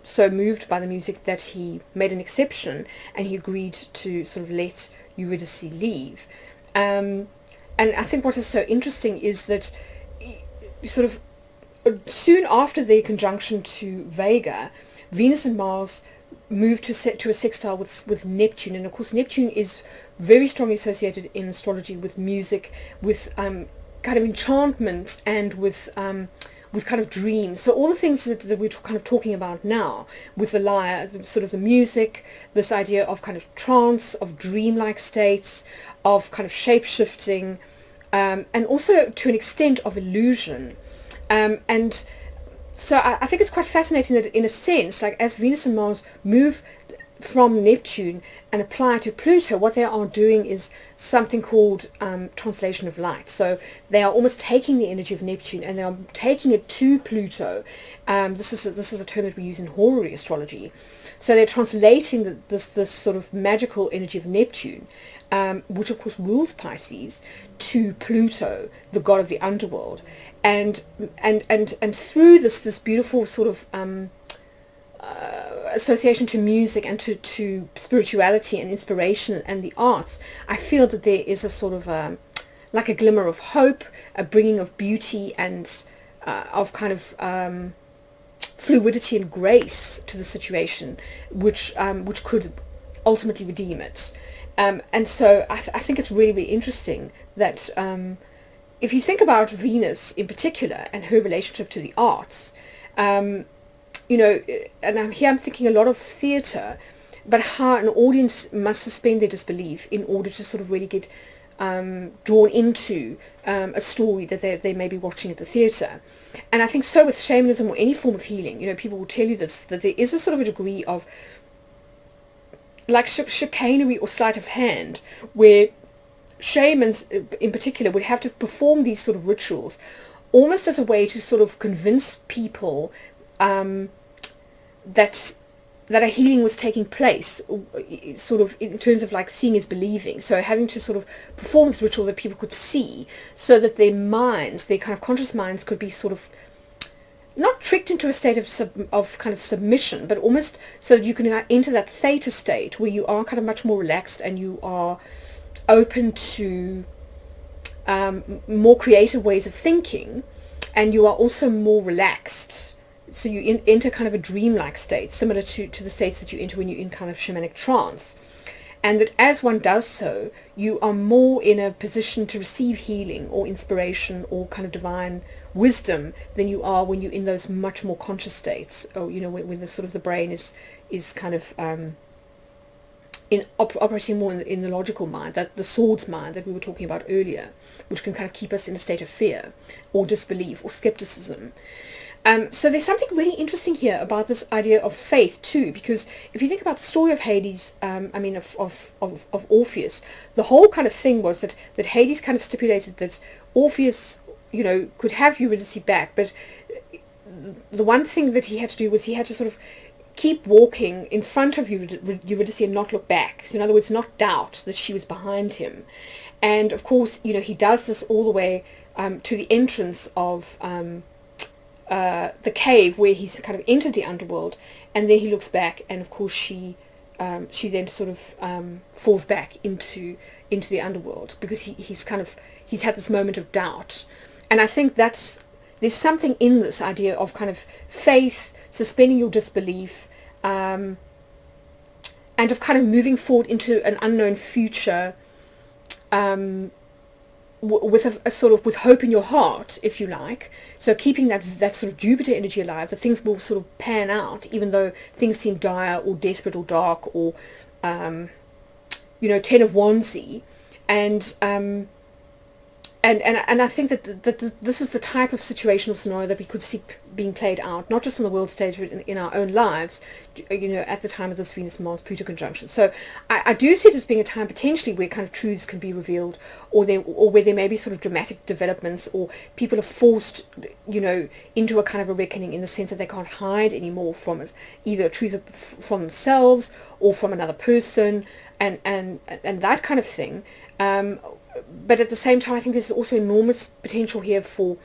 Speaker 1: so moved by the music that he made an exception, and he agreed to sort of let Eurydice leave. And I think what is so interesting is that sort of soon after their conjunction to Vega, Venus and Mars moved to a sextile with Neptune. And of course Neptune is very strongly associated in astrology with music, with kind of enchantment, and with kind of dreams. So all the things that we're kind of talking about now with the lyre, sort of the music, this idea of kind of trance, of dreamlike states, of kind of shape-shifting, and also to an extent of illusion. And so I think it's quite fascinating that in a sense, like as Venus and Mars move from Neptune and apply to Pluto, what they are doing is something called translation of light. So they are almost taking the energy of Neptune and they are taking it to Pluto. This is a term that we use in horary astrology. So they're translating this sort of magical energy of Neptune, which of course rules Pisces, to Pluto, the god of the underworld, and through this beautiful sort of association to music and to spirituality and inspiration and the arts, I feel that there is a sort of like a glimmer of hope, a bringing of beauty and of kind of fluidity and grace to the situation, which could ultimately redeem it. And so I think it's really, really interesting that if you think about Venus in particular and her relationship to the arts, and I'm thinking a lot of theatre, but how an audience must suspend their disbelief in order to sort of really get drawn into a story that they may be watching at the theatre. And I think so with shamanism or any form of healing, people will tell you this, that there is a sort of a degree of like chicanery or sleight of hand, where shamans in particular would have to perform these sort of rituals almost as a way to sort of convince people that a healing was taking place, sort of in terms of like seeing is believing. So having to sort of perform this ritual that people could see, so that their minds, their kind of conscious minds, could be sort of not tricked into a state of kind of submission, but almost so that you can enter that theta state where you are kind of much more relaxed and you are open to more creative ways of thinking, and you are also more relaxed. So you enter kind of a dreamlike state, similar to the states that you enter when you're in kind of shamanic trance. And that as one does so, you are more in a position to receive healing or inspiration or kind of divine wisdom than you are when you're in those much more conscious states, or when the sort of the brain is kind of operating more in the logical mind, that the swords mind that we were talking about earlier, which can kind of keep us in a state of fear or disbelief or skepticism. So there's something really interesting here about this idea of faith too, because if you think about the story of Hades, of Orpheus, the whole kind of thing was that Hades kind of stipulated that Orpheus, could have Eurydice back, but the one thing that he had to do was he had to sort of keep walking in front of Eurydice and not look back. So in other words, not doubt that she was behind him. And of course, he does this all the way to the entrance of the cave where he's kind of entered the underworld, and then he looks back, and of course she then sort of falls back into the underworld, because he's had this moment of doubt. And I think there's something in this idea of kind of faith, suspending your disbelief, and of kind of moving forward into an unknown future, with a sort of with hope in your heart, if you like. So keeping that sort of Jupiter energy alive, that things will sort of pan out, even though things seem dire or desperate or dark or, Ten of Wandsy, and I think that this is the type of situational scenario that we could see being played out, not just on the world stage, but in our own lives, at the time of this Venus-Mars-Pluto conjunction. So I do see it as being a time potentially where kind of truths can be revealed, or where there may be sort of dramatic developments, or people are forced, into a kind of a reckoning, in the sense that they can't hide anymore from it, either a truth from themselves or from another person, and that kind of thing. But at the same time, I think there's also enormous potential here for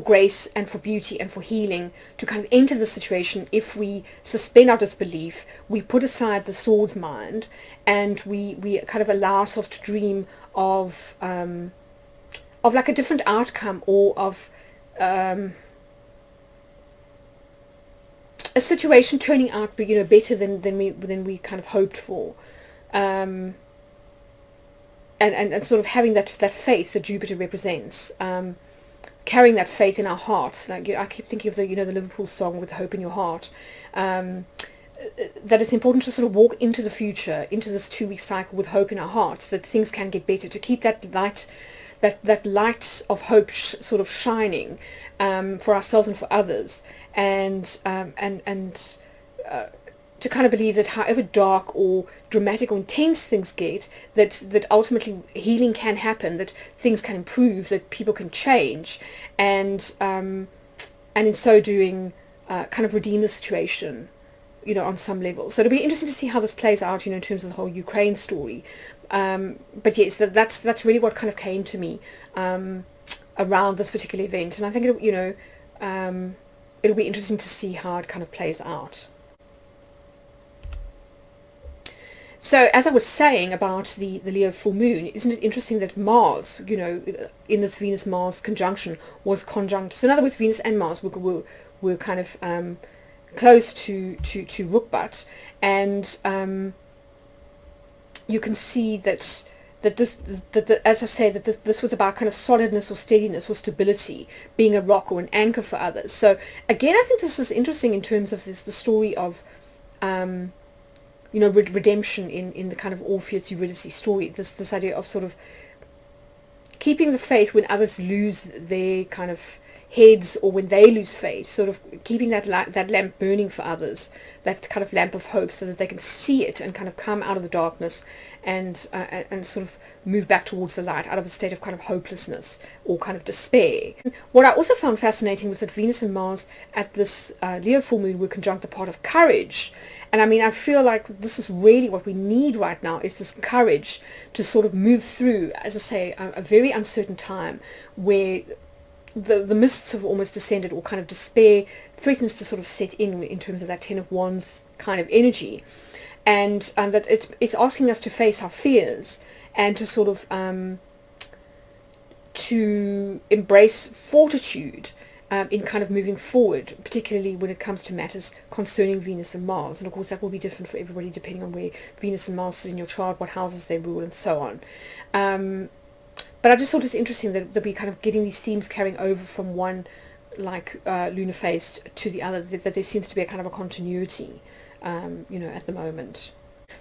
Speaker 1: grace and for beauty and for healing to kind of enter the situation if we suspend our disbelief, we put aside the swords mind, and we kind of allow ourselves to dream of like a different outcome, or of a situation turning out better than we kind of hoped for. And sort of having that faith that Jupiter represents, carrying that faith in our hearts. Like, I keep thinking of the Liverpool song, with hope in your heart. That it's important to sort of walk into the future, into this 2-week cycle, with hope in our hearts that things can get better. To keep that light, that light of hope sort of shining, for ourselves and for others, and to kind of believe that however dark or dramatic or intense things get, that ultimately healing can happen, that things can improve, that people can change, and in so doing, kind of redeem the situation, on some level. So it'll be interesting to see how this plays out, in terms of the whole Ukraine story. But yes, that's really what kind of came to me around this particular event, and I think it'll be interesting to see how it kind of plays out. So, as I was saying about the Leo full moon, isn't it interesting that Mars, in this Venus-Mars conjunction, was conjunct. So in other words, Venus and Mars were kind of close to Rukbat, and you can see that as I say, that this was about kind of solidness or steadiness or stability, being a rock or an anchor for others. So again, I think this is interesting in terms of the story of redemption in the kind of Orpheus Eurydice story. This idea of sort of keeping the faith when others lose their kind of heads, or when they lose faith, sort of keeping that lamp burning for others, that kind of lamp of hope, so that they can see it and kind of come out of the darkness and sort of move back towards the light, out of a state of kind of hopelessness or kind of despair. What I also found fascinating was that Venus and Mars at this Leo full moon were conjunct the part of courage. And I mean, I feel like this is really what we need right now, is this courage to sort of move through, as I say, a very uncertain time where the mists have almost descended, or kind of despair threatens to sort of set in terms of that Ten of Wands kind of energy, and that it's asking us to face our fears, and to sort of to embrace fortitude in kind of moving forward, particularly when it comes to matters concerning Venus and Mars. And of course that will be different for everybody depending on where Venus and Mars sit in your chart, what houses they rule, and so on. But I just thought it's interesting that we're kind of getting these themes carrying over from one, like lunar phase, to the other, that there seems to be a kind of a continuity, at the moment.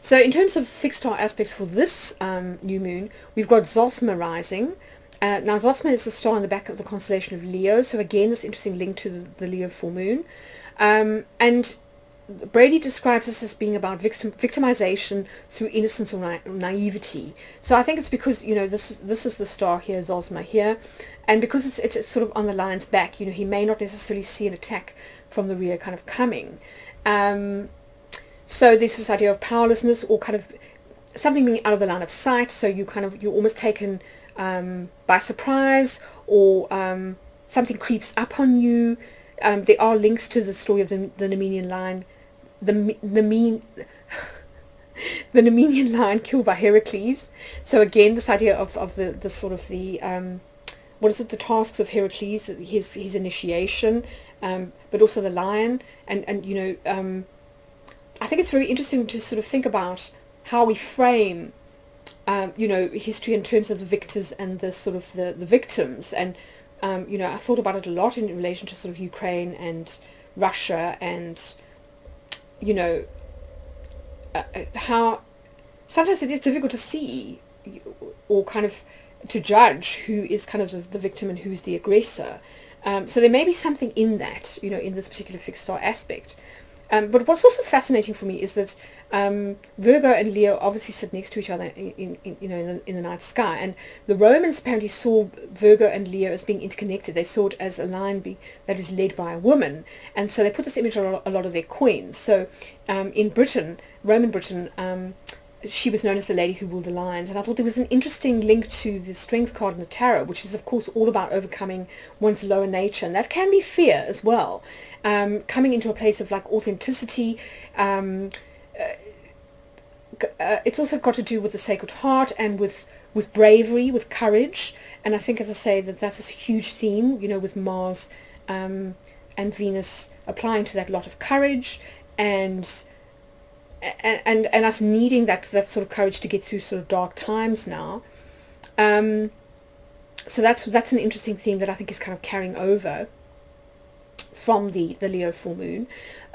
Speaker 1: So in terms of fixed star aspects for this new moon, we've got Zosma rising. Now Zosma is the star in the back of the constellation of Leo, so again this interesting link to the Leo full moon. And Brady describes this as being about victimization through innocence or naivety. So I think it's because this is the star here, Zosma here, and because it's sort of on the lion's back, he may not necessarily see an attack from the rear kind of coming. So there's this idea of powerlessness, or kind of something being out of the line of sight. So you're almost taken by surprise, or something creeps up on you. There are links to the story of the Nemenian lion, the Nemenian lion killed by Heracles. So again, this idea of the sort of the what is it, the tasks of Heracles, his initiation, but also the lion, and you know, I think it's very interesting to sort of think about how we frame, you know, history in terms of the victors and the sort of the victims. And you know, I thought about it a lot in relation to sort of Ukraine and Russia, and you know, how sometimes it is difficult to see, or kind of to judge who is kind of the victim and who's the aggressor. So there may be something in that, you know, in this particular fixed star aspect. But what's also fascinating for me is that Virgo and Leo obviously sit next to each other in you know, in the night sky, and the Romans apparently saw Virgo and Leo as being interconnected. They saw it as a line that is led by a woman, and so they put this image on a lot of their coins. So in Britain, Roman Britain, she was known as the lady who ruled the lions, and I thought there was an interesting link to the strength card in the tarot, which is of course all about overcoming one's lower nature, and that can be fear as well, coming into a place of like authenticity. It's also got to do with the Sacred Heart and with bravery, with courage, and I think, as I say, that's a huge theme, you know, with Mars and Venus applying to that lot of courage, and us needing that sort of courage to get through sort of dark times now. So that's an interesting theme that I think is kind of carrying over from the Leo full moon.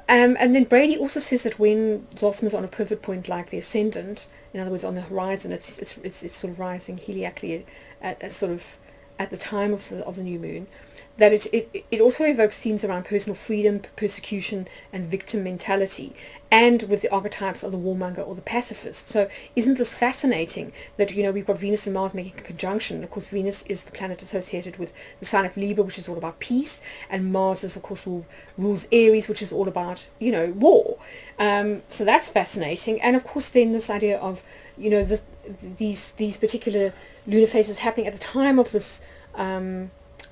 Speaker 1: And then Brady also says that when Zosma is on a pivot point like the ascendant, in other words on the horizon, it's sort of rising heliacally at sort of at the time of the new moon, that it also evokes themes around personal freedom, persecution, and victim mentality, and with the archetypes of the warmonger or the pacifist. So isn't this fascinating that, you know, we've got Venus and Mars making a conjunction. Of course, Venus is the planet associated with the sign of Libra, which is all about peace, and Mars is, of course, rules Aries, which is all about, you know, war. So that's fascinating. And of course then this idea of, you know, these particular lunar phases happening at the time of this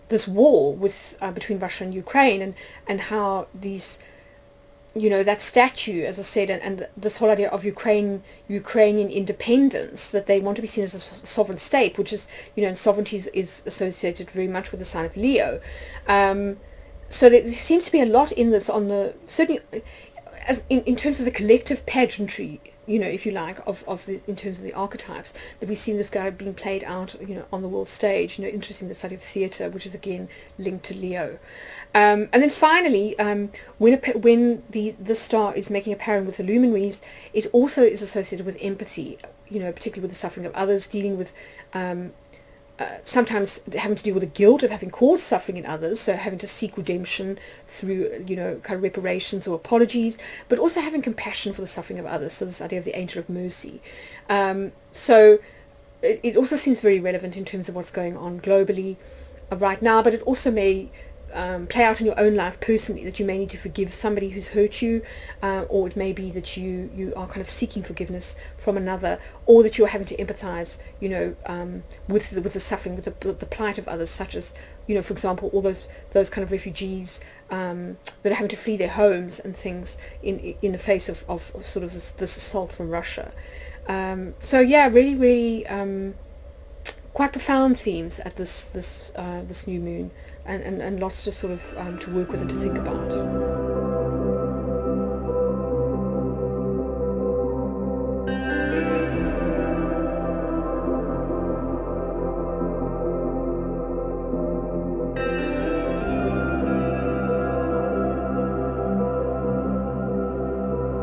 Speaker 1: this war with between Russia and Ukraine, and how these, you know, that statue, as I said, and this whole idea of Ukrainian independence, that they want to be seen as a sovereign state, which is, you know, and sovereignty is associated very much with the sign of Leo. So there seems to be a lot in this, on the certainly as in terms of the collective pageantry, you know, if you like, in terms of the archetypes, that we've seen this guy being played out, you know, on the world stage. You know, interesting, the study of theatre, which is again linked to Leo. And then finally, when the star is making a pairing with the luminaries, it also is associated with empathy, you know, particularly with the suffering of others, dealing with sometimes having to deal with the guilt of having caused suffering in others, so having to seek redemption through, you know, kind of reparations or apologies, but also having compassion for the suffering of others, so this idea of the angel of mercy. So it also seems very relevant in terms of what's going on globally right now, but it also may play out in your own life personally, that you may need to forgive somebody who's hurt you, or it may be that you are kind of seeking forgiveness from another, or that you're having to empathize, you know, with the suffering, with the plight of others, such as, you know, for example, all those kind of refugees that are having to flee their homes and things in the face of sort of this assault from Russia. So yeah, really quite profound themes at this new moon. And lots to sort of to work with and to think about.